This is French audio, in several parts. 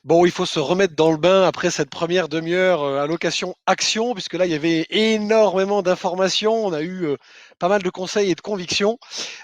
Bon, il faut se remettre dans le bain après cette première demi-heure allocation action, puisque là, il y avait énormément d'informations. On a eu pas mal de conseils et de convictions.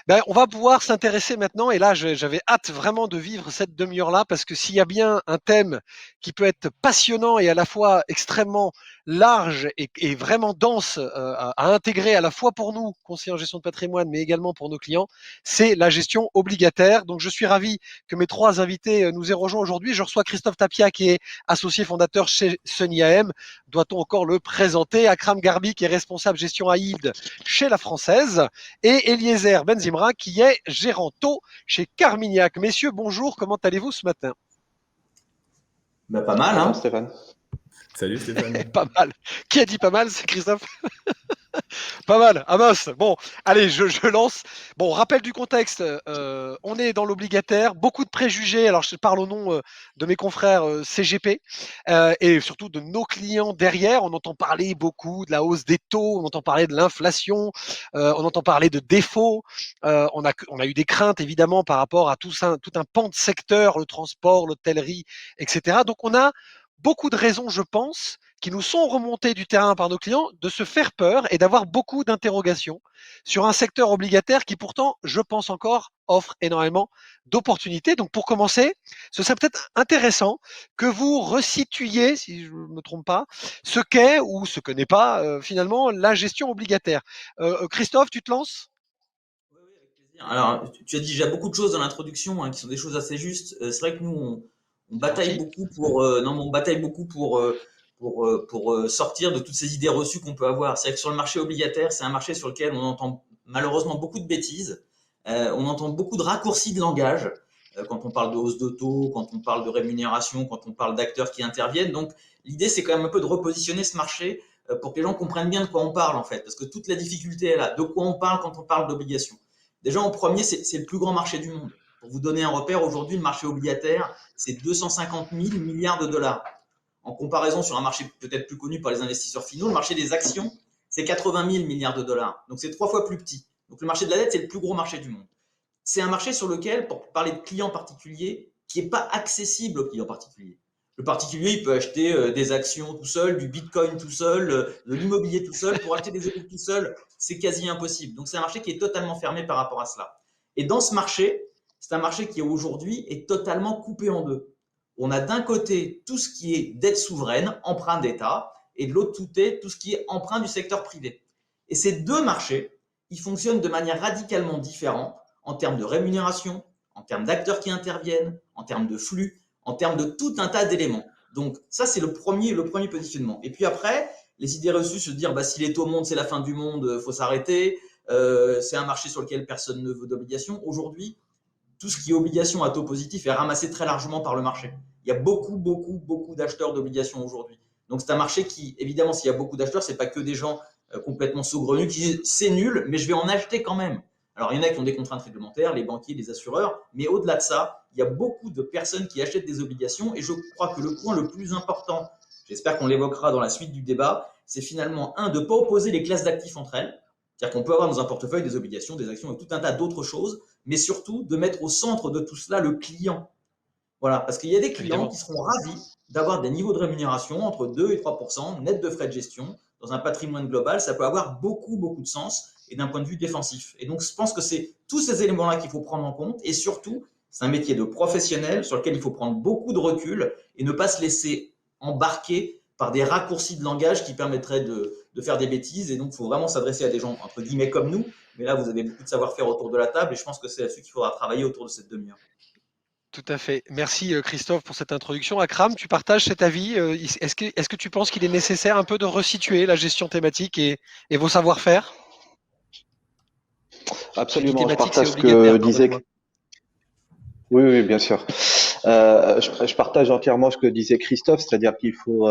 Ben, on va pouvoir s'intéresser maintenant, et là, j'avais hâte vraiment de vivre cette demi-heure-là, parce que s'il y a bien un thème qui peut être passionnant et à la fois extrêmement large et vraiment dense à intégrer à la fois pour nous, conseillers en gestion de patrimoine, mais également pour nos clients, c'est la gestion obligataire. Donc, je suis ravi que mes trois invités nous aient rejoints aujourd'hui. Je reçois Christophe Tapia, qui est associé fondateur chez Sunny AM. Doit-on encore le présenter? Akram Garbi, qui est responsable gestion à yield chez La Française. Et Eliezer Benzimra, qui est gérant taux chez Carmignac. Messieurs, bonjour. Comment allez-vous ce matin? Bah, pas mal, Très bien, hein? Stéphane. Salut Stéphane. Pas mal. Qui a dit pas mal? C'est Christophe. Pas mal, Amos. Bon, allez, je lance. Bon, rappel du contexte. On est dans l'obligataire, beaucoup de préjugés. Alors, je parle au nom de mes confrères CGP et surtout de nos clients derrière. On entend parler beaucoup de la hausse des taux, on entend parler de l'inflation, on entend parler de défauts. On a eu des craintes évidemment par rapport à tout un pan de secteur, le transport, l'hôtellerie, etc. Donc, on a beaucoup de raisons, je pense, qui nous sont remontées du terrain par nos clients, de se faire peur et d'avoir beaucoup d'interrogations sur un secteur obligataire qui pourtant, je pense encore, offre énormément d'opportunités. Donc pour commencer, ce serait peut-être intéressant que vous resituiez, si je ne me trompe pas, ce qu'est ou ce que n'est pas finalement la gestion obligataire. Christophe, tu te lances? Oui, oui, avec plaisir. Alors, tu as dit déjà beaucoup de choses dans l'introduction, hein, qui sont des choses assez justes. C'est vrai que nous, on C'est bataille gentil. beaucoup pour, non, mais on bataille beaucoup pour sortir de toutes ces idées reçues qu'on peut avoir. C'est vrai que sur le marché obligataire, c'est un marché sur lequel on entend malheureusement beaucoup de bêtises. On entend beaucoup de raccourcis de langage quand on parle de hausse de taux, quand on parle de rémunération, quand on parle d'acteurs qui interviennent. Donc, l'idée, c'est quand même un peu de repositionner ce marché pour que les gens comprennent bien de quoi on parle en fait, parce que toute la difficulté est là. De quoi on parle quand on parle d'obligations? Déjà, en premier, c'est le plus grand marché du monde. Pour vous donner un repère, aujourd'hui, le marché obligataire, c'est 250 000 milliards de dollars. En comparaison sur un marché peut-être plus connu par les investisseurs finaux, le marché des actions, c'est 80 000 milliards de dollars. Donc c'est 3 fois plus petit. Donc le marché de la dette, c'est le plus gros marché du monde. C'est un marché sur lequel, pour parler de clients particuliers, qui n'est pas accessible aux clients particuliers. Le particulier, il peut acheter des actions tout seul, du bitcoin tout seul, de l'immobilier tout seul. Pour acheter des objets tout seul, c'est quasi impossible. Donc c'est un marché qui est totalement fermé par rapport à cela. Et dans ce marché, c'est un marché qui aujourd'hui est totalement coupé en deux. On a d'un côté tout ce qui est dette souveraine, emprunt d'État, et de l'autre tout ce qui est emprunt du secteur privé. Et ces deux marchés, ils fonctionnent de manière radicalement différente en termes de rémunération, en termes d'acteurs qui interviennent, en termes de flux, en termes de tout un tas d'éléments. Donc ça, c'est le premier positionnement. Et puis après, les idées reçues se dire bah, si les taux montent, c'est la fin du monde, il faut s'arrêter. C'est un marché sur lequel personne ne veut d'obligation. Aujourd'hui, tout ce qui est obligation à taux positif est ramassé très largement par le marché. Il y a beaucoup, beaucoup, beaucoup d'acheteurs d'obligations aujourd'hui. Donc c'est un marché qui, évidemment, s'il y a beaucoup d'acheteurs, c'est pas que des gens complètement saugrenus qui disent c'est nul, mais je vais en acheter quand même. Alors il y en a qui ont des contraintes réglementaires, les banquiers, les assureurs, mais au-delà de ça, il y a beaucoup de personnes qui achètent des obligations et je crois que le point le plus important, j'espère qu'on l'évoquera dans la suite du débat, c'est finalement de ne pas opposer les classes d'actifs entre elles. C'est-à-dire qu'on peut avoir dans un portefeuille des obligations, des actions et tout un tas d'autres choses, mais surtout de mettre au centre de tout cela le client. Voilà, parce qu'il y a des clients Évidemment. qui seront ravis d'avoir des niveaux de rémunération entre 2 et 3 net de frais de gestion. Dans un patrimoine global, ça peut avoir beaucoup, beaucoup de sens et d'un point de vue défensif. Et donc, je pense que c'est tous ces éléments-là qu'il faut prendre en compte et surtout, c'est un métier de professionnel sur lequel il faut prendre beaucoup de recul et ne pas se laisser embarquer par des raccourcis de langage qui permettraient de faire des bêtises. Et donc, il faut vraiment s'adresser à des gens, entre guillemets, comme nous. Mais là, vous avez beaucoup de savoir-faire autour de la table et je pense que c'est là-dessus qu'il faudra travailler autour de cette demi-heure. Tout à fait. Merci Christophe pour cette introduction. Akram, tu partages cet avis. Est-ce que tu penses qu'il est nécessaire un peu de resituer la gestion thématique et vos savoir-faire? J'ai dit Absolument, je thématique, c'est partage ce que obligataire, disait. pardonnez-moi. Oui, oui, bien sûr. Je partage entièrement ce que disait Christophe, c'est-à-dire qu'il faut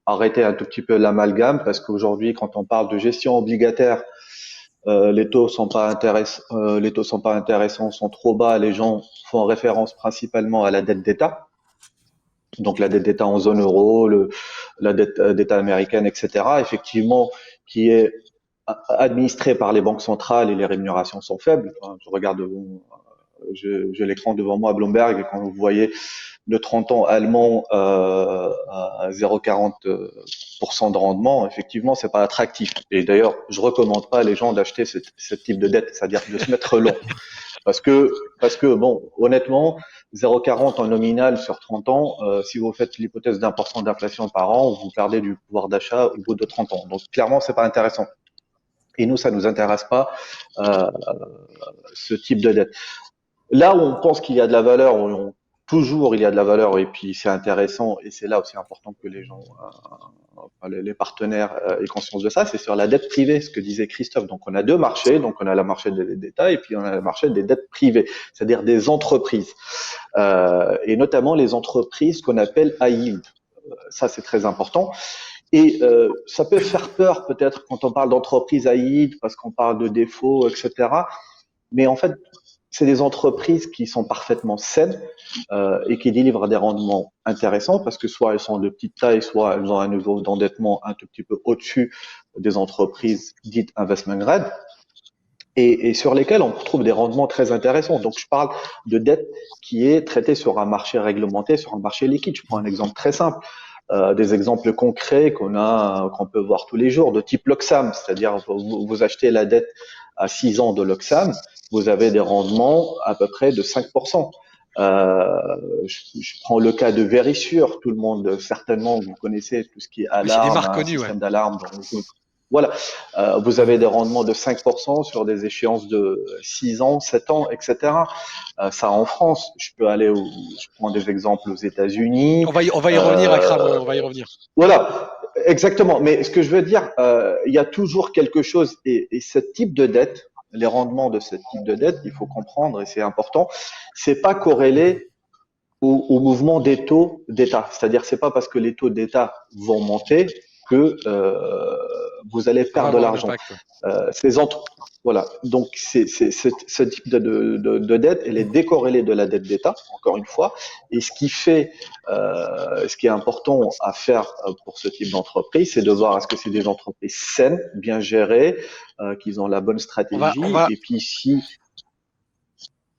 arrêter un tout petit peu l'amalgame parce qu'aujourd'hui, quand on parle de gestion obligataire, les taux sont pas intéressants, sont trop bas. Les gens font référence principalement à la dette d'État, donc la dette d'État en zone euro, la dette d'État américaine, etc. Effectivement, qui est administrée par les banques centrales et les rémunérations sont faibles. Enfin, je regarde j'ai l'écran devant moi à Bloomberg et quand vous voyez le 30 ans allemand à 0,40% de rendement, effectivement, c'est pas attractif. Et d'ailleurs, je recommande pas à les gens d'acheter ce type de dette, c'est-à-dire de se mettre long. Parce que bon, honnêtement, 0,40 en nominal sur 30 ans, si vous faites l'hypothèse d'1% d'inflation par an, vous perdez du pouvoir d'achat au bout de 30 ans. Donc clairement, c'est pas intéressant. Et nous, ça nous intéresse pas euh, ce type de dette. Là où on pense qu'il y a de la valeur, toujours il y a de la valeur et puis c'est intéressant et c'est là aussi important que les gens, les partenaires aient conscience de ça, c'est sur la dette privée, ce que disait Christophe. Donc on a deux marchés, donc on a le marché des dettes d'État et puis on a le marché des dettes privées, c'est-à-dire des entreprises et notamment les entreprises qu'on appelle high yield. Ça c'est très important. Et ça peut faire peur peut-être quand on parle d'entreprise high yield parce qu'on parle de défauts, etc. Mais en fait, c'est des entreprises qui sont parfaitement saines et qui délivrent des rendements intéressants parce que soit elles sont de petite taille, soit elles ont un niveau d'endettement un tout petit peu au-dessus des entreprises dites investment grade et sur lesquelles on retrouve des rendements très intéressants. Donc je parle de dette qui est traitée sur un marché réglementé, sur un marché liquide. Je prends un exemple très simple. Des exemples concrets qu'on peut voir tous les jours, de type Loxam, c'est-à-dire vous achetez la dette à 6 ans de Loxam, vous avez des rendements à peu près de 5%. Je prends le cas de Verisure, tout le monde certainement vous connaissez tout ce qui est Oui, c'est des alarme, marques un connues, ouais. système d'alarme. Voilà, vous avez des rendements de 5% sur des échéances de 6 ans, 7 ans, etc. Ça en France, je prends des exemples aux États-Unis. On va y revenir, Akram, ouais, on va y revenir. Voilà, exactement. Mais ce que je veux dire, il y a toujours quelque chose, et ce type de dette, les rendements de ce type de dette, il faut comprendre, et c'est important, c'est pas corrélé au mouvement des taux d'État. C'est-à-dire, c'est pas parce que les taux d'État vont monter que vous allez Ça va perdre de avoir un l'argent. impact. Ces entre Voilà. Donc, ce type de dette, elle est décorrélée de la dette d'État, encore une fois. Et ce qui est important à faire pour ce type d'entreprise, c'est de voir est-ce que c'est des entreprises saines, bien gérées, qu'ils ont la bonne On va, on stratégie. va, Et puis,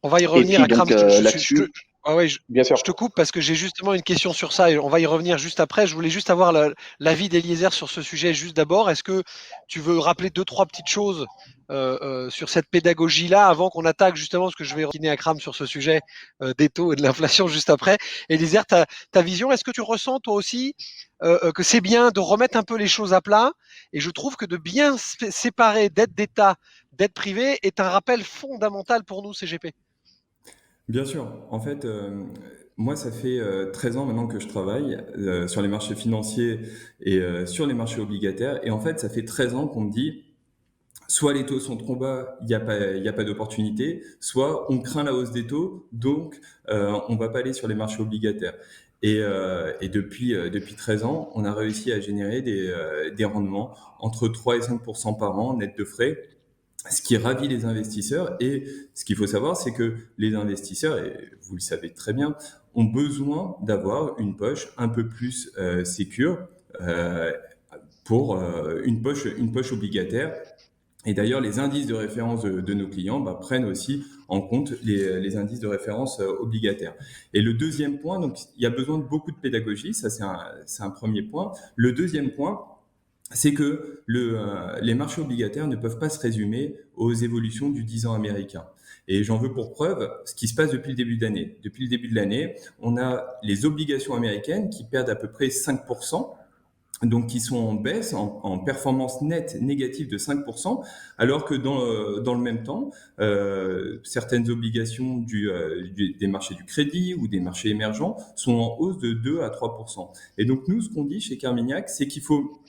on va y revenir, donc Akram. là-dessus, Ah ouais, bien sûr. je te coupe parce que j'ai justement une question sur ça et on va y revenir juste après. Je voulais juste avoir l'avis d'Eliezer sur ce sujet juste d'abord. Est-ce que tu veux rappeler deux, trois petites choses sur cette pédagogie-là avant qu'on attaque justement, parce que je vais revenir à Akram sur ce sujet des taux et de l'inflation juste après. Eliezer, ta vision, est-ce que tu ressens toi aussi que c'est bien de remettre un peu les choses à plat? Et je trouve que de bien séparer dette d'État, dette privée est un rappel fondamental pour nous, CGP. Bien sûr. En fait, moi, ça fait 13 ans maintenant que je travaille sur les marchés financiers et sur les marchés obligataires. Et en fait, ça fait 13 ans qu'on me dit, soit les taux sont trop bas, il y a pas d'opportunité, soit on craint la hausse des taux, donc on va pas aller sur les marchés obligataires. Et depuis 13 ans, on a réussi à générer des rendements entre 3 et 5% par an net de frais, ce qui ravit les investisseurs. Et ce qu'il faut savoir, c'est que les investisseurs, et vous le savez très bien, ont besoin d'avoir une poche un peu plus sécure euh, pour une poche obligataire. Et d'ailleurs, les indices de référence de nos clients prennent aussi en compte les indices de référence obligataires. Et le deuxième point, donc il y a besoin de beaucoup de pédagogie, ça c'est un premier point. Le deuxième point, c'est que les marchés obligataires ne peuvent pas se résumer aux évolutions du 10 ans américain. Et j'en veux pour preuve ce qui se passe depuis le début de l'année. Depuis le début de l'année, on a les obligations américaines qui perdent à peu près 5%, donc qui sont en baisse, en performance nette négative de 5%, alors que dans le même temps, certaines obligations des marchés du crédit ou des marchés émergents sont en hausse de 2 à 3%. Et donc nous, ce qu'on dit chez Carmignac, c'est qu'il faut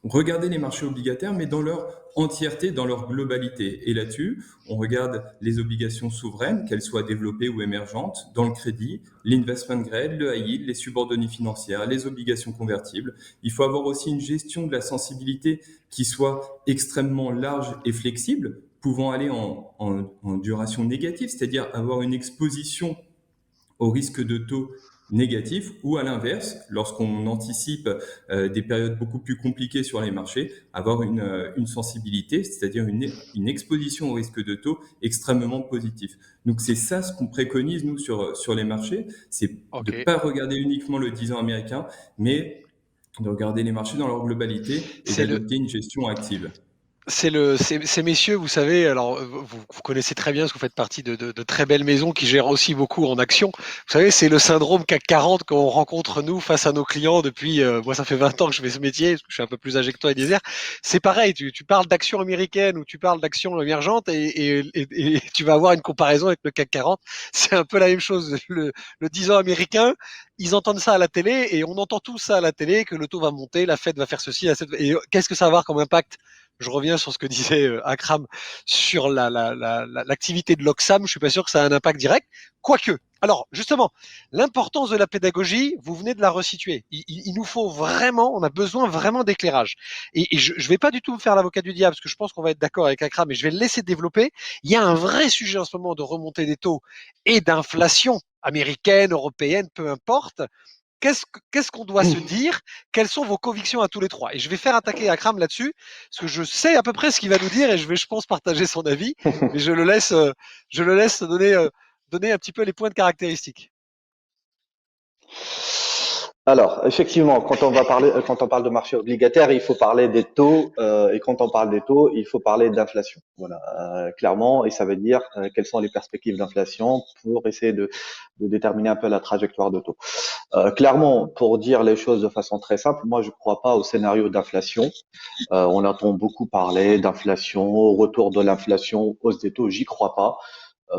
regarder les marchés obligataires, mais dans leur entièreté, dans leur globalité. Et là-dessus, on regarde les obligations souveraines, qu'elles soient développées ou émergentes, dans le crédit, l'investment grade, le high yield, les subordonnées financières, les obligations convertibles. Il faut avoir aussi une gestion de la sensibilité qui soit extrêmement large et flexible, pouvant aller en duration négative, c'est-à-dire avoir une exposition au risque de taux négatif, ou à l'inverse, lorsqu'on anticipe des périodes beaucoup plus compliquées sur les marchés, avoir une sensibilité, c'est-à-dire une exposition au risque de taux extrêmement positif. Donc c'est ça ce qu'on préconise nous sur les marchés, c'est de Ok. pas regarder uniquement le 10 ans américain, mais de regarder les marchés dans leur globalité et C'est le, d'adopter une gestion active. ces messieurs, vous savez, alors vous connaissez très bien parce que vous faites partie de très belles maisons qui gèrent aussi beaucoup en actions. Vous savez, c'est le syndrome CAC 40 qu'on rencontre nous face à nos clients depuis, moi ça fait 20 ans que je fais ce métier, parce que je suis un peu plus âgé que toi et désert. C'est pareil, tu parles d'actions américaines ou tu parles d'actions émergentes et tu vas avoir une comparaison avec le CAC 40. C'est un peu la même chose. Le 10 ans américain, ils entendent ça à la télé et on entend tout ça à la télé, que le taux va monter, la Fed va faire ceci, et qu'est-ce que ça va avoir comme impact? Je reviens sur ce que disait Akram sur l'activité de l'Oxam. Je suis pas sûr que ça a un impact direct, quoique. Alors, justement, l'importance de la pédagogie, vous venez de la resituer. Il nous faut vraiment, on a besoin vraiment d'éclairage. Et je ne vais pas du tout me faire l'avocat du diable, parce que je pense qu'on va être d'accord avec Akram, mais je vais le laisser développer. Il y a un vrai sujet en ce moment de remontée des taux et d'inflation américaine, européenne, peu importe. Qu'est-ce qu'on doit se dire? Quelles sont vos convictions à tous les trois? Et je vais faire attaquer Akram là-dessus, parce que je sais à peu près ce qu'il va nous dire et je vais, je pense, partager son avis, mais je le laisse donner un petit peu les points de caractéristiques. Alors, effectivement, quand on parle de marché obligataire, il faut parler des taux, et quand on parle des taux, il faut parler d'inflation. Voilà, clairement, et ça veut dire quelles sont les perspectives d'inflation pour essayer de déterminer un peu la trajectoire de taux. Clairement, pour dire les choses de façon très simple, moi, je ne crois pas au scénario d'inflation. On entend beaucoup parler d'inflation, retour de l'inflation, hausse des taux. J'y crois pas.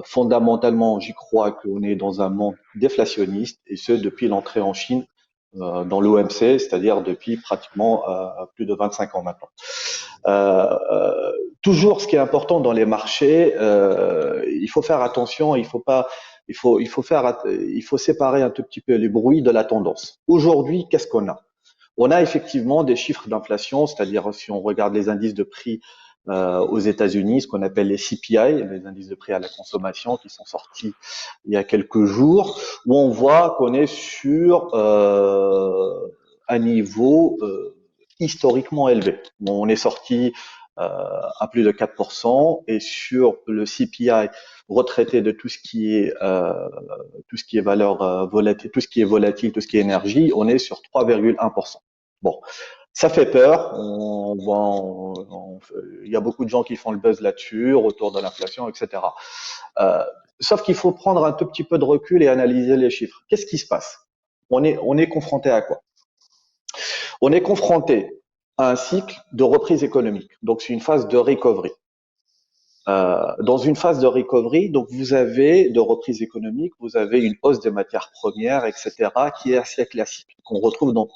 Fondamentalement, j'y crois qu'on est dans un monde déflationniste, et ce depuis l'entrée en Chine dans l'OMC, c'est-à-dire depuis pratiquement plus de 25 ans maintenant. Toujours, ce qui est important dans les marchés, il faut faire attention, il faut séparer un tout petit peu les bruits de la tendance. Aujourd'hui, qu'est-ce qu'on a? On a effectivement des chiffres d'inflation, c'est-à-dire si on regarde les indices de prix aux États-Unis, ce qu'on appelle les CPI, les indices de prix à la consommation, qui sont sortis il y a quelques jours, où on voit qu'on est sur un niveau historiquement élevé. Bon, on est sorti à plus de 4%, et sur le CPI retraité de tout ce qui est valeur volatile, tout ce qui est volatile, tout ce qui est énergie, on est sur 3,1%. Bon, ça fait peur. Il y a beaucoup de gens qui font le buzz là-dessus, autour de l'inflation, etc. Euh, Sauf qu'il faut prendre un tout petit peu de recul et analyser les chiffres. Qu'est-ce qui se passe? On est confronté à quoi? On est confronté à un cycle de reprise économique. Donc, c'est une phase de recovery. Dans une phase de recovery, donc vous avez de reprise économique, vous avez une hausse des matières premières, etc., qui est assez classique, qu'on retrouve dans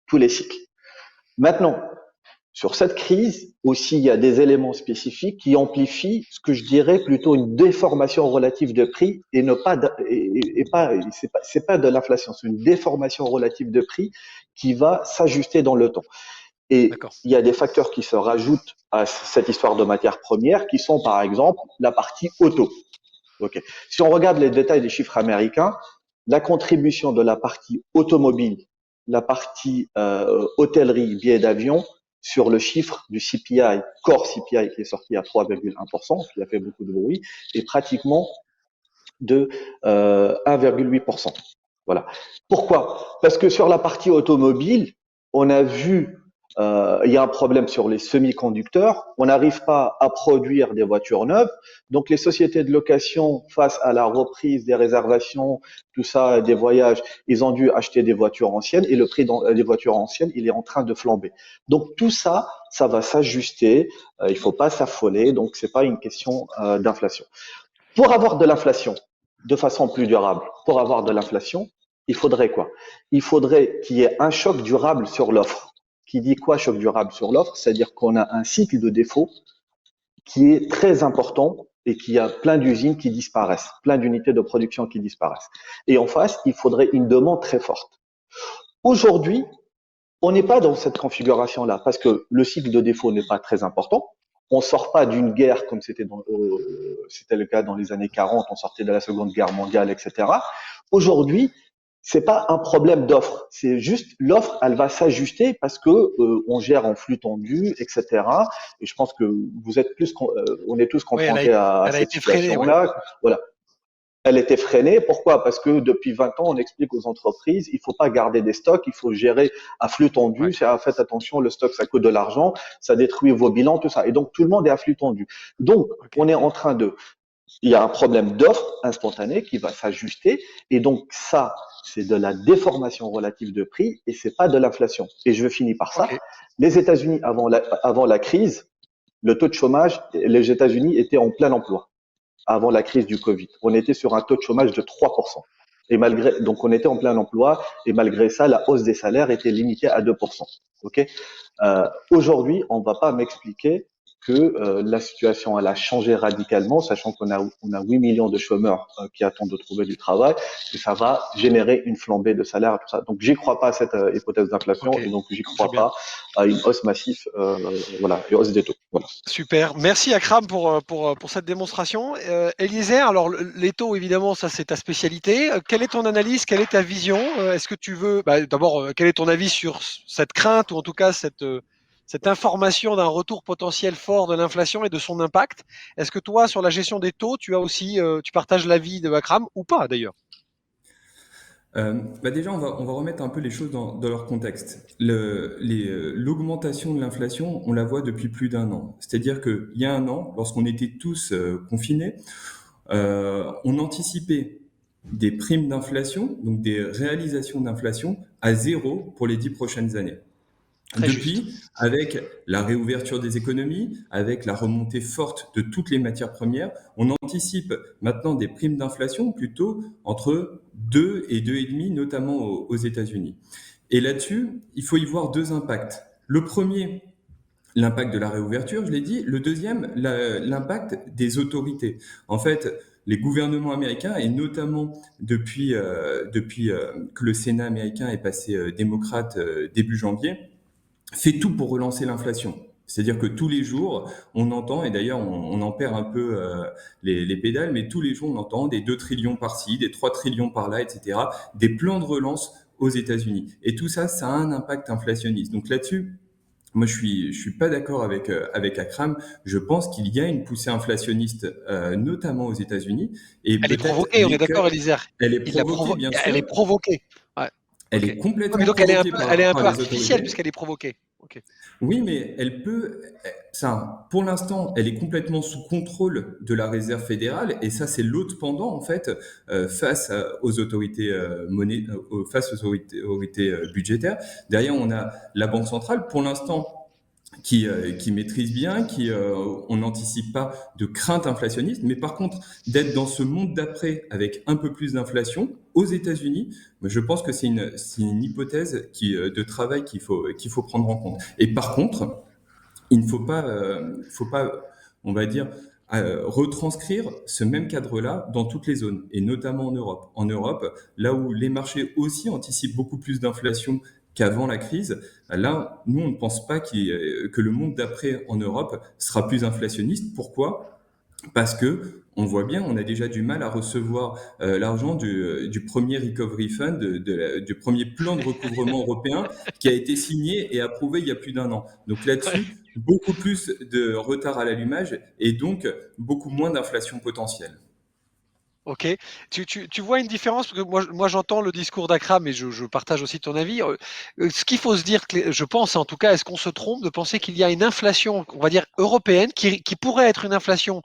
tous les cycles. Maintenant, sur cette crise aussi, il y a des éléments spécifiques qui amplifient ce que je dirais plutôt une déformation relative de prix, et ne pas c'est pas de l'inflation, c'est une déformation relative de prix qui va s'ajuster dans le temps. Et D'accord. il y a des facteurs qui se rajoutent à cette histoire de matières premières, qui sont par exemple la partie auto. Okay. Si on regarde les détails des chiffres américains, la contribution de la partie automobile, la partie hôtellerie, billets d'avion, sur le chiffre du CPI, core CPI, qui est sorti à 3,1%, qui a fait beaucoup de bruit, est pratiquement de 1,8%. Voilà. Pourquoi? Parce que sur la partie automobile, on a vu il y a un problème sur les semi-conducteurs, on n'arrive pas à produire des voitures neuves, donc les sociétés de location, face à la reprise des réservations, tout ça, des voyages, ils ont dû acheter des voitures anciennes, et le prix des voitures anciennes, il est en train de flamber. Donc tout ça, ça va s'ajuster, il faut pas s'affoler, donc c'est pas une question d'inflation. Pour avoir de l'inflation de façon plus durable, pour avoir de l'inflation, il faudrait quoi? Il faudrait qu'il y ait un choc durable sur l'offre. Qui dit quoi, choc durable sur l'offre? C'est-à-dire qu'on a un cycle de défaut qui est très important, et qu'il y a plein d'usines qui disparaissent, plein d'unités de production qui disparaissent. Et en face, il faudrait une demande très forte. Aujourd'hui, on n'est pas dans cette configuration-là, parce que le cycle de défaut n'est pas très important. On sort pas d'une guerre comme c'était le cas dans les années 40, on sortait de la Seconde Guerre mondiale, etc. Aujourd'hui, c'est pas un problème d'offre, c'est juste l'offre, elle va s'ajuster parce que on gère en flux tendu, etc. Et je pense que on est tous Oui, confrontés à elle a cette été freinée, ouais. situation-là. Voilà, elle était freinée. Pourquoi? Parce que depuis 20 ans, on explique aux entreprises, il faut pas garder des stocks, il faut gérer à flux Ouais. tendu. Faites attention, le stock, ça coûte de l'argent, ça détruit vos bilans, tout ça. Et donc, tout le monde est à flux tendu. Donc, Ok. on est en train de il y a un problème d'offre instantanée qui va s'ajuster. Et donc, ça, c'est de la déformation relative de prix et c'est pas de l'inflation. Et je finis par ça. Ok. Les États-Unis, avant la crise, le taux de chômage, les États-Unis étaient en plein emploi avant la crise du Covid. On était sur un taux de chômage de 3%. Donc on était en plein emploi et malgré ça, la hausse des salaires était limitée à 2%. Ok. Aujourd'hui, on ne va pas m'expliquer que la situation elle a changé radicalement, sachant on a 8 millions de chômeurs qui attendent de trouver du travail, que ça va générer une flambée de salaire, tout ça. Donc j'y crois pas à cette hypothèse d'inflation Ok. et donc j'y Très crois bien. pas à une hausse massive, voilà, une hausse des taux. Voilà. Super. Merci Akram pour cette démonstration. Eliezer, alors les taux, évidemment, ça c'est ta spécialité. Quelle est ton analyse? Quelle est ta vision? Est-ce que tu veux, d'abord, quel est ton avis sur cette crainte ou en tout cas cette information d'un retour potentiel fort de l'inflation et de son impact? Est-ce que toi, sur la gestion des taux, tu as aussi, tu partages l'avis de Akram ou pas d'ailleurs? Déjà, on va remettre un peu les choses dans leur contexte. L'augmentation de l'inflation, on la voit depuis plus d'un an. C'est-à-dire qu'il y a un an, lorsqu'on était tous confinés, on anticipait des primes d'inflation, donc des réalisations d'inflation, à zéro pour les 10 prochaines années. Très juste. Depuis, avec la réouverture des économies, avec la remontée forte de toutes les matières premières, on anticipe maintenant des primes d'inflation plutôt entre 2 et 2,5, notamment aux États-Unis. Et là-dessus, il faut y voir deux impacts. Le premier, l'impact de la réouverture, je l'ai dit. Le deuxième, l'impact des autorités. En fait, les gouvernements américains, et notamment depuis que le Sénat américain est passé démocrate début janvier, fait tout pour relancer l'inflation. C'est-à-dire que tous les jours, on entend, et d'ailleurs on en perd un peu les pédales, mais tous les jours on entend des 2 trillions par-ci, des 3 trillions par-là, etc., des plans de relance aux États-Unis. Et tout ça, ça a un impact inflationniste. Donc là-dessus, moi je suis pas d'accord avec Akram. Je pense qu'il y a une poussée inflationniste, notamment aux États-Unis, et Elle est peut-être provoquée, on est d'accord, l'écueil, Eliezer. elle est provoquée, bien Elle est sûr, provoquée. Ouais. elle Ok. est Ouais, mais complètement donc provoquée elle est un par peu les artificielle autorités. puisqu'elle est provoquée. Ok. Oui, mais elle peut, ça, pour l'instant, elle est complètement sous contrôle de la Réserve fédérale, et ça, c'est l'autre pendant, en fait, aux autorités face aux autorités budgétaires. Derrière, on a la Banque centrale, pour l'instant, qui maîtrise bien, on n'anticipe pas de crainte inflationniste, mais par contre, d'être dans ce monde d'après avec un peu plus d'inflation aux États-Unis, je pense que c'est une hypothèse de travail qu'il faut prendre en compte. Et par contre, il ne faut pas, on va dire, retranscrire ce même cadre-là dans toutes les zones, et notamment en Europe. En Europe, là où les marchés aussi anticipent beaucoup plus d'inflation qu'avant la crise, là, nous, on ne pense pas que le monde d'après en Europe sera plus inflationniste. Pourquoi? Parce que on voit bien, on a déjà du mal à recevoir l'argent du premier Recovery Fund, du premier plan de recouvrement européen qui a été signé et approuvé il y a plus d'un an. Donc Ouais. là-dessus, beaucoup plus de retard à l'allumage et donc beaucoup moins d'inflation potentielle. Ok. Tu vois une différence parce que moi j'entends le discours d'Akram et je partage aussi ton avis. Ce qu'il faut se dire, je pense en tout cas, est-ce qu'on se trompe de penser qu'il y a une inflation, on va dire européenne, qui pourrait être une inflation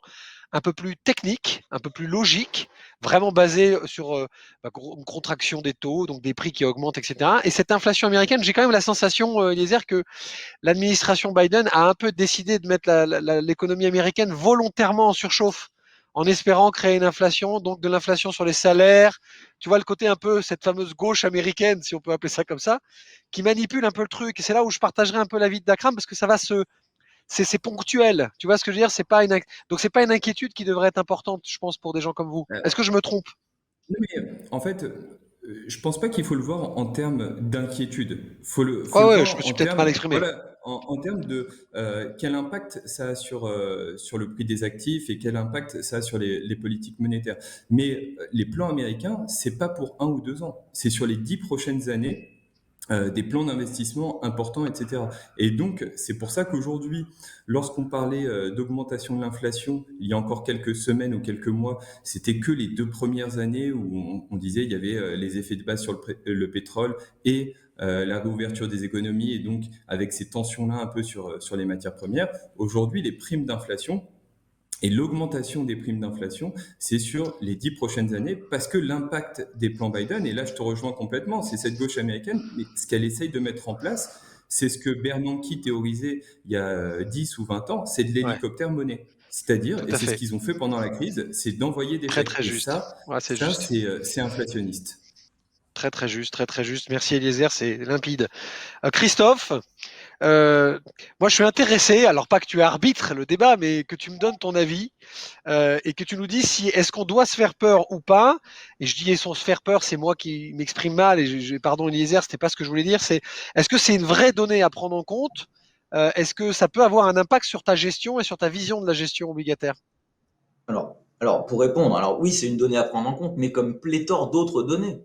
un peu plus technique, un peu plus logique, vraiment basée sur une contraction des taux, donc des prix qui augmentent, etc. Et cette inflation américaine, j'ai quand même la sensation, Eliezer, que l'administration Biden a un peu décidé de mettre l'économie américaine volontairement en surchauffe, en espérant créer une inflation, donc de l'inflation sur les salaires. Tu vois le côté un peu, cette fameuse gauche américaine, si on peut appeler ça comme ça, qui manipule un peu le truc. Et c'est là où je partagerai un peu l'avis d'Akram, parce que ça va c'est ponctuel. Tu vois ce que je veux dire? Donc c'est pas une inquiétude qui devrait être importante, je pense, pour des gens comme vous. Euh, Est-ce que je me trompe? mais en fait, je pense pas qu'il faut le voir en termes d'inquiétude. Faut Ouais, le ouais, je me voir suis en peut-être mal termes, exprimé. voilà, en termes de quel impact ça a sur le prix des actifs et quel impact ça a sur les politiques monétaires. Mais les plans américains, c'est pas pour 1 ou 2 ans, c'est sur les 10 prochaines années. Des plans d'investissement importants, etc. Et donc, c'est pour ça qu'aujourd'hui, lorsqu'on parlait d'augmentation de l'inflation, il y a encore quelques semaines ou quelques mois, c'était que les 2 premières années où on disait il y avait les effets de base sur le pétrole et la réouverture des économies, et donc avec ces tensions-là un peu sur les matières premières. Aujourd'hui, les primes d'inflation, et l'augmentation des primes d'inflation, c'est sur les 10 prochaines années, parce que l'impact des plans Biden, et là je te rejoins complètement, c'est cette gauche américaine, mais ce qu'elle essaye de mettre en place, c'est ce que Bernanke théorisait il y a 10 ou 20 ans, c'est de Ouais, l'hélicoptère monnaie. C'est-à-dire, tout et à c'est ce fait. qu'ils ont fait pendant la crise, c'est d'envoyer des Très chèques. très Et juste. ça, Ouais, c'est ça juste. c'est inflationniste. Très très juste, très très juste. Merci Eliezer, c'est limpide. Christophe, euh, moi je suis intéressé, alors pas que tu arbitres le débat, mais que tu me donnes ton avis et que tu nous dis si est-ce qu'on doit se faire peur ou pas. Et je dis se faire peur, c'est moi qui m'exprime mal. Et pardon Eliezer, c'était pas ce que je voulais dire. C'est est-ce que c'est une vraie donnée à prendre en compte? Est-ce que ça peut avoir un impact sur ta gestion et sur ta vision de la gestion obligataire? Alors, pour répondre, alors oui, c'est une donnée à prendre en compte, mais comme pléthore d'autres données.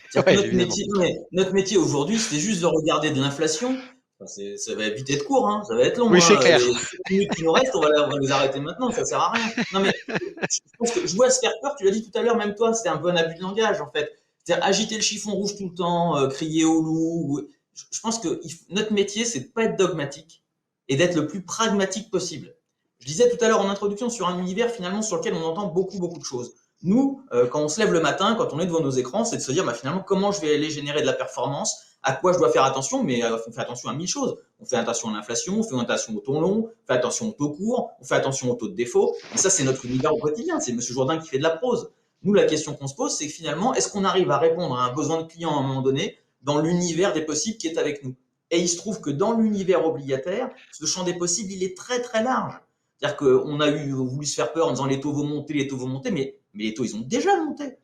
C'est-à-dire que Ouais, évidemment. notre métier aujourd'hui, c'était juste de regarder de l'inflation. Enfin, ça va vite être court, hein, ça va être long. Oui, c'est Hein. clair. Les 5 minutes qui nous restent, on va les arrêter maintenant, ça sert à rien. Non, mais je pense que jouer à se faire peur, tu l'as dit tout à l'heure, même toi, c'était un peu un abus de langage, en fait. C'est-à-dire agiter le chiffon rouge tout le temps, crier au loup. Je pense que notre métier, c'est de pas être dogmatique et d'être le plus pragmatique possible. Je disais tout à l'heure en introduction sur un univers finalement sur lequel on entend beaucoup, beaucoup de choses. Nous, quand on se lève le matin, quand on est devant nos écrans, c'est de se dire bah, finalement comment je vais aller générer de la performance, à quoi je dois faire attention, mais on fait attention à 1000 choses. On fait attention à l'inflation, on fait attention au taux long, on fait attention au taux court, on fait attention au taux de défaut. Et ça, c'est notre univers au quotidien. C'est Monsieur Jourdain qui fait de la prose. Nous, la question qu'on se pose, c'est que finalement, est-ce qu'on arrive à répondre à un besoin de client à un moment donné dans l'univers des possibles qui est avec nous? Et il se trouve que dans l'univers obligataire, ce champ des possibles, il est très très large. C'est-à-dire qu'on a voulu se faire peur en disant les taux vont monter, les taux vont monter, mais les taux, ils ont déjà monté.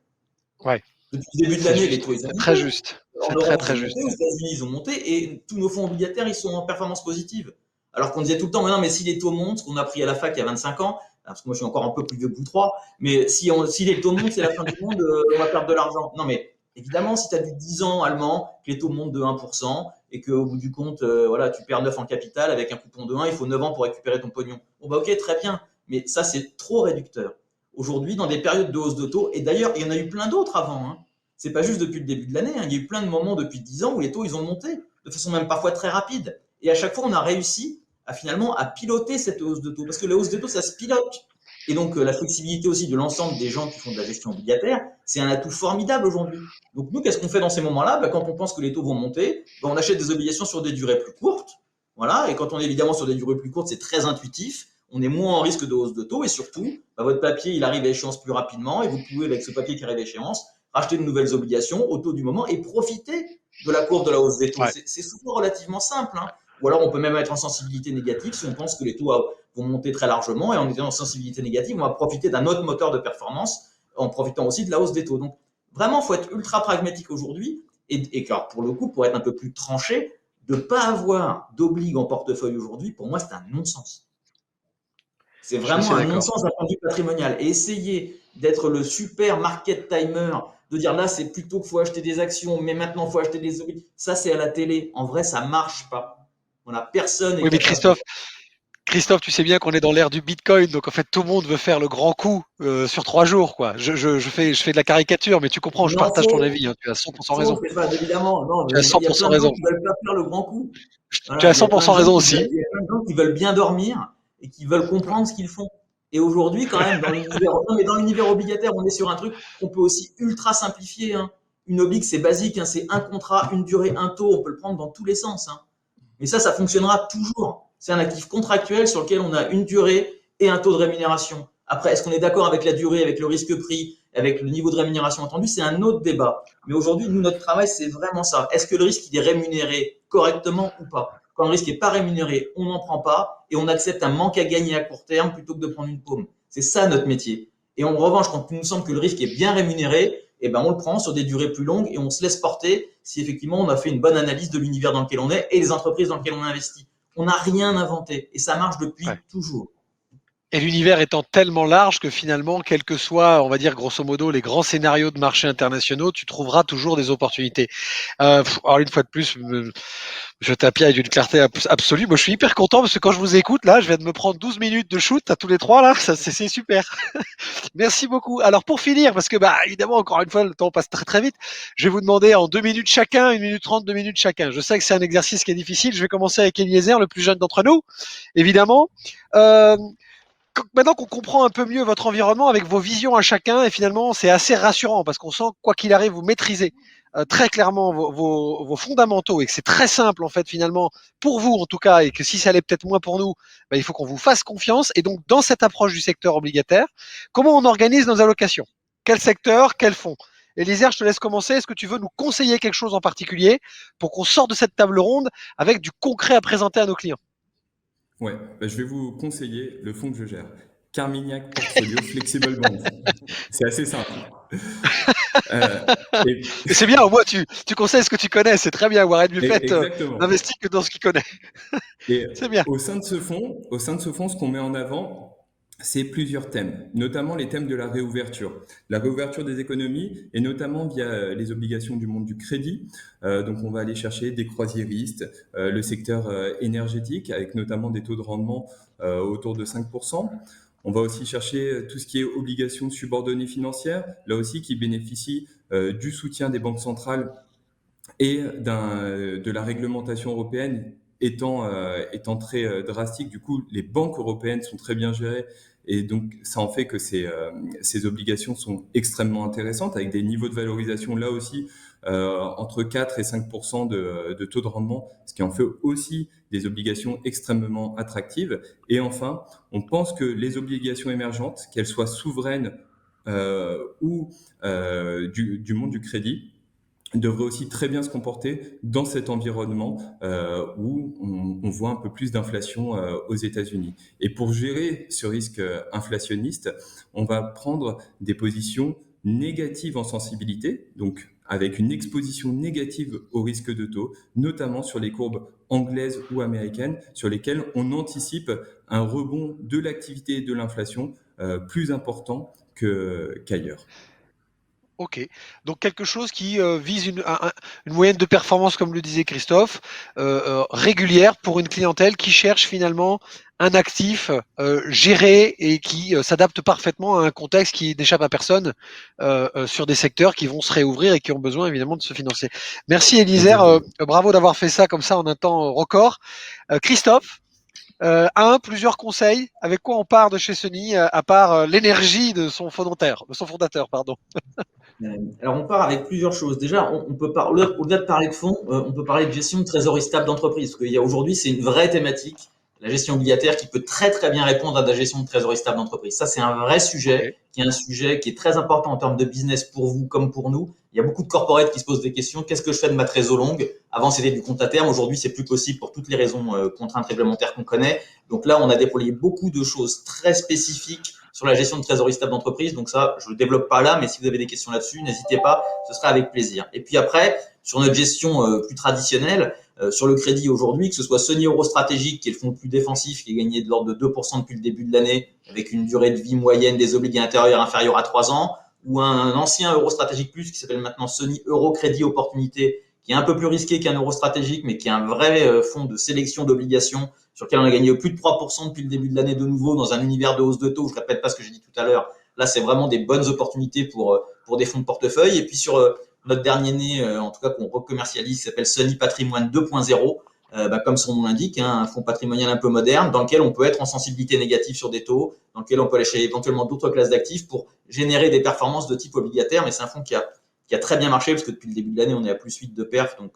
Ouais, Depuis le début de c'est l'année, les juste. taux, ils ont C'est très monté. juste. En C'est très Europe, très ils ont juste. monté, aux États-Unis, ils ont monté, et tous nos fonds obligataires, ils sont en performance positive. Alors qu'on disait tout le temps, mais non, mais si les taux montent, ce qu'on a appris à la fac il y a 25 ans, parce que moi je suis encore un peu plus vieux que vous trois, mais si les taux montent, c'est la fin du monde, on va perdre de l'argent. Non, mais évidemment, si tu as du 10 ans allemand, que les taux montent de 1%, et qu'au bout du compte, voilà, tu perds 9 en capital avec un coupon de 1, il faut 9 ans pour récupérer ton pognon. Bon, bah ok, très bien, mais ça, c'est trop réducteur. Aujourd'hui, dans des périodes de hausse de taux, et d'ailleurs, il y en a eu plein d'autres avant, hein. C'est pas juste depuis le début de l'année, hein. Il y a eu plein de moments depuis 10 ans où les taux ils ont monté de façon même parfois très rapide. Et à chaque fois, on a réussi à finalement à piloter cette hausse de taux. Parce que la hausse de taux, ça se pilote. Et donc, la flexibilité aussi de l'ensemble des gens qui font de la gestion obligataire, c'est un atout formidable aujourd'hui. Donc, nous, qu'est-ce qu'on fait dans ces moments-là? Quand on pense que les taux vont monter, on achète des obligations sur des durées plus courtes. Voilà. Et quand on est évidemment sur des durées plus courtes, c'est très intuitif. On est moins en risque de hausse de taux. Et surtout, votre papier, il arrive à échéance plus rapidement. Et vous pouvez, avec ce papier qui arrive à échéance, racheter de nouvelles obligations au taux du moment et profiter de la courbe de la hausse des taux. Ouais. C'est souvent relativement simple. Hein. Ou alors on peut même être en sensibilité négative si on pense que les taux vont monter très largement, et en étant en sensibilité négative, on va profiter d'un autre moteur de performance en profitant aussi de la hausse des taux. Donc vraiment, il faut être ultra pragmatique aujourd'hui, et car pour le coup, pour être un peu plus tranché, de ne pas avoir d'oblig en portefeuille aujourd'hui, pour moi, c'est un non-sens. C'est Je suis vraiment assez un d'accord. non-sens d'un point de vue patrimonial. Et essayer d'être le super market timer, de dire là, c'est plutôt qu'il faut acheter des actions, mais maintenant, il faut acheter des obligations. Ça, c'est à la télé. En vrai, ça marche pas. Voilà, personne n'est Oui, mais capable de. Christophe, tu sais bien qu'on est dans l'ère du Bitcoin, donc en fait tout le monde veut faire le grand coup sur 3 jours, quoi. Je fais de la caricature, mais tu comprends, je Non, partage ton avis, hein, tu as 100% raison. c'est pas évidemment. Non, Tu as il y a plein 100% de gens raison. qui veulent pas faire le grand coup. Tu Voilà, as 100% raison aussi. il y a plein de gens qui veulent bien dormir et qui veulent comprendre ce qu'ils font. Et aujourd'hui, quand même, dans l'univers obligataire, on est sur un truc qu'on peut aussi ultra simplifier. Hein. Une oblig, c'est basique, hein, c'est un contrat, une durée, un taux, on peut le prendre dans tous les sens. Hein. Mais ça fonctionnera toujours. C'est un actif contractuel sur lequel on a une durée et un taux de rémunération. Après, est-ce qu'on est d'accord avec la durée, avec le risque pris, avec le niveau de rémunération attendu? C'est un autre débat. Mais aujourd'hui, nous, notre travail, c'est vraiment ça. Est-ce que le risque, il est rémunéré correctement ou pas? Quand le risque n'est pas rémunéré, on n'en prend pas et on accepte un manque à gagner à court terme plutôt que de prendre une paume. C'est ça notre métier. Et en revanche, quand il nous semble que le risque est bien rémunéré, et ben on le prend sur des durées plus longues et on se laisse porter si effectivement on a fait une bonne analyse de l'univers dans lequel on est et les entreprises dans lesquelles on investit. On n'a rien inventé et ça marche depuis toujours. Et l'univers étant tellement large que finalement, quels que soient, on va dire grosso modo, les grands scénarios de marché internationaux, tu trouveras toujours des opportunités. Alors une fois de plus, je tapis avec une clarté absolue. Moi, je suis hyper content parce que quand je vous écoute, là, je viens de me prendre 12 minutes de shoot à tous les trois, là. Ça, c'est super. Merci beaucoup. Alors, pour finir, parce que, évidemment, encore une fois, le temps passe très, très vite. Je vais vous demander en 2 minutes chacun, 1 minute 30, 2 minutes chacun. Je sais que c'est un exercice qui est difficile. Je vais commencer avec Eliezer, le plus jeune d'entre nous, évidemment. Maintenant qu'on comprend un peu mieux votre environnement avec vos visions à chacun, et finalement c'est assez rassurant parce qu'on sent quoi qu'il arrive vous maîtrisez très clairement vos fondamentaux et que c'est très simple en fait finalement pour vous en tout cas, et que si ça allait peut-être moins pour nous, il faut qu'on vous fasse confiance. Et donc dans cette approche du secteur obligataire, comment on organise nos allocations? Quel secteur, quel fonds? Élisère, je te laisse commencer. Est-ce que tu veux nous conseiller quelque chose en particulier pour qu'on sorte de cette table ronde avec du concret à présenter à nos clients? Ouais, je vais vous conseiller le fonds que je gère. Carmignac Portfolio Flexible Bond. C'est assez simple. Et c'est bien, au moins tu conseilles ce que tu connais, c'est très bien. Warren Buffett Exactement. n'investit que dans ce qu'il connaît. Et C'est bien. au sein de ce fonds, ce qu'on met en avant, c'est plusieurs thèmes, notamment les thèmes de la réouverture des économies et notamment via les obligations du monde du crédit. Donc on va aller chercher des croisiéristes, le secteur énergétique avec notamment des taux de rendement autour de 5%. On va aussi chercher tout ce qui est obligations subordonnées financières, là aussi qui bénéficient du soutien des banques centrales et de la réglementation européenne étant très drastique. Du coup, les banques européennes sont très bien gérées et donc ça en fait que ces obligations sont extrêmement intéressantes avec des niveaux de valorisation là aussi entre 4 et 5% de taux de rendement, ce qui en fait aussi des obligations extrêmement attractives. Et enfin, on pense que les obligations émergentes, qu'elles soient souveraines ou du monde du crédit, devrait aussi très bien se comporter dans cet environnement où on voit un peu plus d'inflation aux États-Unis. Et pour gérer ce risque inflationniste, on va prendre des positions négatives en sensibilité, donc avec une exposition négative au risque de taux, notamment sur les courbes anglaises ou américaines, sur lesquelles on anticipe un rebond de l'activité et de l'inflation plus important qu'ailleurs. Ok, donc quelque chose qui vise une moyenne de performance, comme le disait Christophe, régulière pour une clientèle qui cherche finalement un actif géré et qui s'adapte parfaitement à un contexte qui n'échappe à personne sur des secteurs qui vont se réouvrir et qui ont besoin évidemment de se financer. Merci Élisère, bravo d'avoir fait ça comme ça en un temps record. Christophe, plusieurs conseils. Avec quoi on part de chez Sony, à part l'énergie de son fondateur, pardon. Alors, on part avec plusieurs choses. Déjà, on peut parler, au-delà de parler de fonds, on peut parler de gestion de trésorerie stable d'entreprise. Parce qu'il y a aujourd'hui, c'est une vraie thématique, la gestion obligataire, qui peut très très bien répondre à la gestion de trésorerie stable d'entreprise. Ça, c'est un vrai sujet, qui est un sujet qui est très important en termes de business pour vous comme pour nous. Il y a beaucoup de corporates qui se posent des questions. Qu'est-ce que je fais de ma trésor longue? Avant, c'était du compte à terme. Aujourd'hui, c'est plus possible pour toutes les raisons contraintes réglementaires qu'on connaît. Donc là, on a déployé beaucoup de choses très spécifiques sur la gestion de trésorerie stable d'entreprise. Donc ça, je ne le développe pas là, mais si vous avez des questions là-dessus, n'hésitez pas, ce sera avec plaisir. Et puis après, sur notre gestion plus traditionnelle, sur le crédit aujourd'hui, que ce soit Sony Euro Stratégique, qui est le fonds le plus défensif, qui est gagné de l'ordre de 2% depuis le début de l'année, avec une durée de vie moyenne des obligés intérieurs inférieure à 3 ans, ou un ancien Euro Stratégique Plus, qui s'appelle maintenant Sony Euro Crédit Opportunité, qui est un peu plus risqué qu'un Euro Stratégique, mais qui est un vrai fonds de sélection d'obligations sur lequel on a gagné plus de 3% depuis le début de l'année de nouveau dans un univers de hausse de taux. Je ne répète pas ce que j'ai dit tout à l'heure. Là, c'est vraiment des bonnes opportunités pour des fonds de portefeuille. Et puis sur notre dernier né, en tout cas qu'on recommercialise, qui s'appelle Sony Patrimoine 2.0, comme son nom l'indique, un fonds patrimonial un peu moderne dans lequel on peut être en sensibilité négative sur des taux, dans lequel on peut aller chercher éventuellement d'autres classes d'actifs pour générer des performances de type obligataire. Mais c'est un fonds qui a très bien marché parce que depuis le début de l'année, on est à plus 8 de perf. Donc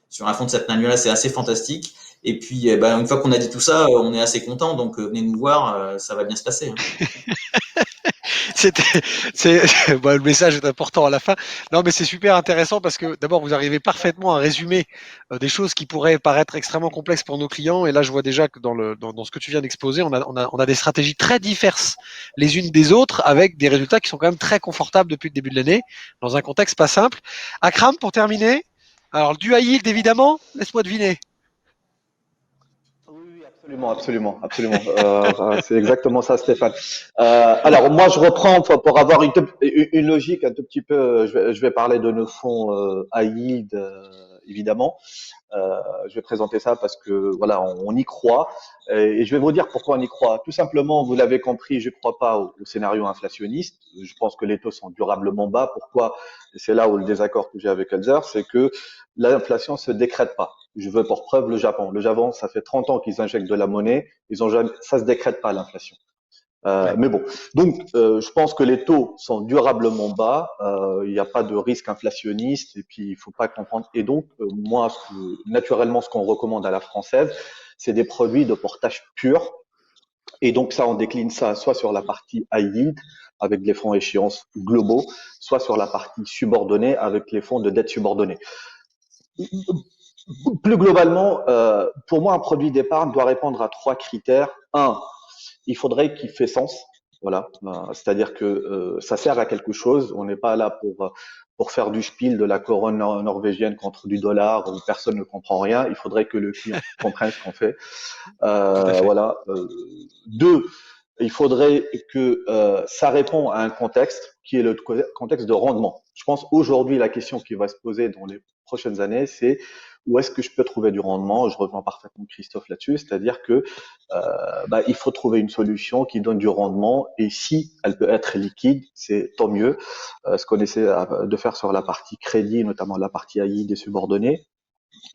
sur un fonds de cette nature-là, c'est assez fantastique. Et puis, une fois qu'on a dit tout ça, on est assez content. Donc, venez nous voir, ça va bien se passer. C'était, bon, le message est important à la fin. Non, mais c'est super intéressant parce que d'abord, vous arrivez parfaitement à résumer des choses qui pourraient paraître extrêmement complexes pour nos clients. Et là, je vois déjà que dans ce que tu viens d'exposer, on a des stratégies très diverses les unes des autres avec des résultats qui sont quand même très confortables depuis le début de l'année dans un contexte pas simple. Akram, pour terminer, alors du high yield évidemment, laisse-moi deviner. Oui, oui, absolument, absolument, absolument. C'est exactement ça, Stéphane. Alors moi, je reprends pour avoir une logique un tout petit peu. Je vais parler de nos fonds high yield, évidemment. Je vais présenter ça parce que voilà, on y croit et je vais vous dire pourquoi on y croit. Tout simplement, vous l'avez compris, je ne crois pas au scénario inflationniste. Je pense que les taux sont durablement bas. Pourquoi? Et c'est là où le désaccord que j'ai avec Elzer, c'est que l'inflation se décrète pas. Je veux pour preuve le Japon. Le Japon, ça fait 30 ans qu'ils injectent de la monnaie. Ils ont jamais, ça se décrète pas l'inflation. Ouais. Mais bon, donc je pense que les taux sont durablement bas. Il n'y a pas de risque inflationniste et puis il faut pas comprendre. Et donc moi, naturellement, ce qu'on recommande à la française, c'est des produits de portage pur. Et donc ça, on décline ça soit sur la partie high yield avec les fonds échéances globaux, soit sur la partie subordonnée avec les fonds de dette subordonnée. Plus globalement, pour moi, un produit d'épargne doit répondre à trois critères. Un, il faudrait qu'il fait sens. Voilà, c'est-à-dire que ça sert à quelque chose. On n'est pas là pour faire du spiel de la couronne norvégienne contre du dollar où personne ne comprend rien. Il faudrait que le client comprenne ce qu'on fait. Tout à fait. Voilà. Deux, il faudrait que ça répond à un contexte qui est le contexte de rendement. Je pense aujourd'hui la question qui va se poser dans les prochaines années, c'est où est-ce que je peux trouver du rendement. Je rejoins parfaitement Christophe là-dessus, c'est-à-dire que il faut trouver une solution qui donne du rendement et si elle peut être liquide, c'est tant mieux. Ce qu'on essaie de faire sur la partie crédit, notamment la partie AI des subordonnés.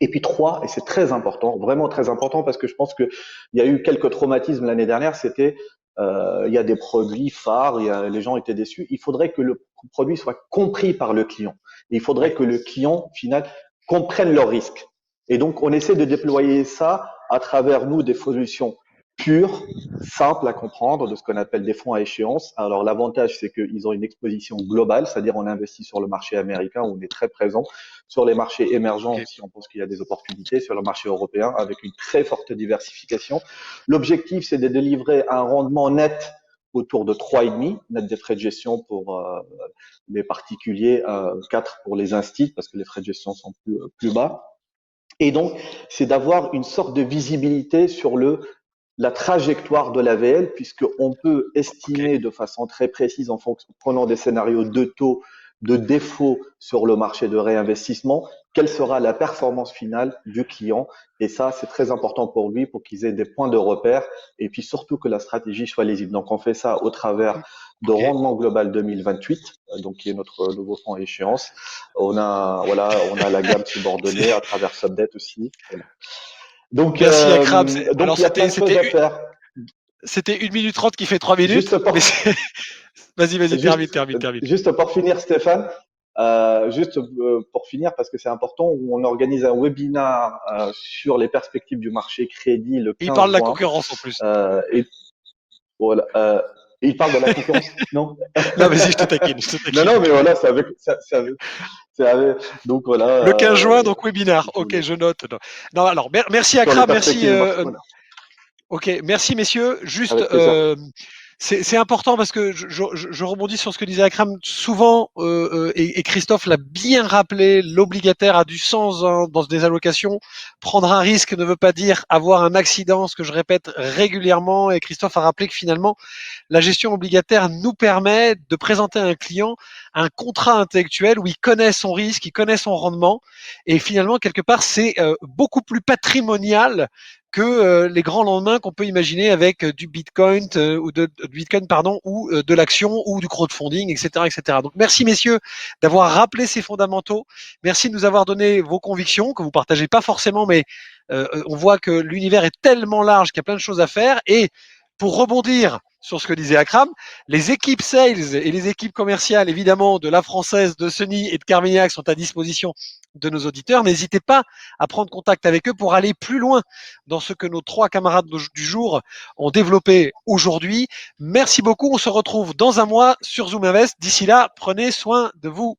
Et puis trois, et c'est très important, vraiment très important, parce que je pense qu'il y a eu quelques traumatismes l'année dernière, c'était il y a des produits phares, les gens étaient déçus. Il faudrait que le produit soit compris par le client. Et il faudrait Ouais. que le client, au final, comprenne leurs risques. Et donc, on essaie de déployer ça à travers nous des solutions pures, simples à comprendre, de ce qu'on appelle des fonds à échéance. Alors, l'avantage, c'est qu'ils ont une exposition globale, c'est-à-dire on investit sur le marché américain où on est très présent, sur les marchés émergents Ok. aussi, on pense qu'il y a des opportunités, sur le marché européen avec une très forte diversification. L'objectif, c'est de délivrer un rendement net autour de 3,5 net des frais de gestion pour les particuliers, 4 pour les instituts parce que les frais de gestion sont plus bas. Et donc, c'est d'avoir une sorte de visibilité sur la trajectoire de l'AVL, puisqu'on peut Ok. estimer de façon très précise en fonction, prenant des scénarios de taux de défaut sur le marché de réinvestissement, quelle sera la performance finale du client. Et ça, c'est très important pour lui, pour qu'ils aient des points de repère et puis surtout que la stratégie soit lisible. Donc, on fait ça au travers de Ok. Rendement Global 2028, donc qui est notre nouveau fonds à échéance. On a la gamme subordonnée C'est- à travers Subdebt aussi. Voilà. Donc, Merci Akram. Alors il y a plein de choses à faire. c'était 1 minute 30 qui fait 3 minutes, Juste mais pour, vas-y, juste, termine. juste pour finir, Stéphane, juste pour finir, parce que c'est important, où on organise un webinar sur les perspectives du marché crédit le Et il 15 parle de la juin. concurrence en plus. Et voilà. Il parle de la concurrence, non? Non, vas-y, je te taquine, Non, non, mais voilà, donc voilà, Le 15 juin, donc webinar. je Ok, voulais, je note. Non, alors, merci sur les Akram, merci. perspectives du marché, voilà. Ok, merci messieurs. Juste, Avec plaisir. c'est important parce que je rebondis sur ce que disait Akram. Souvent, et Christophe l'a bien rappelé, l'obligataire a du sens hein, dans des allocations. Prendre un risque ne veut pas dire avoir un accident, ce que je répète régulièrement. Et Christophe a rappelé que finalement, la gestion obligataire nous permet de présenter à un client un contrat intellectuel où il connaît son risque, il connaît son rendement. Et finalement, quelque part, c'est beaucoup plus patrimonial que les grands lendemains qu'on peut imaginer avec du Bitcoin ou de Bitcoin pardon ou de l'action ou du crowdfunding, etc., etc. Donc merci messieurs d'avoir rappelé ces fondamentaux. Merci de nous avoir donné vos convictions que vous partagez pas forcément, mais on voit que l'univers est tellement large qu'il y a plein de choses à faire. Et pour rebondir sur ce que disait Akram. Les équipes sales et les équipes commerciales, évidemment, de La Française, de Sony et de Carmignac sont à disposition de nos auditeurs. N'hésitez pas à prendre contact avec eux pour aller plus loin dans ce que nos 3 camarades du jour ont développé aujourd'hui. Merci beaucoup. On se retrouve dans un mois sur Zoom Invest. D'ici là, prenez soin de vous.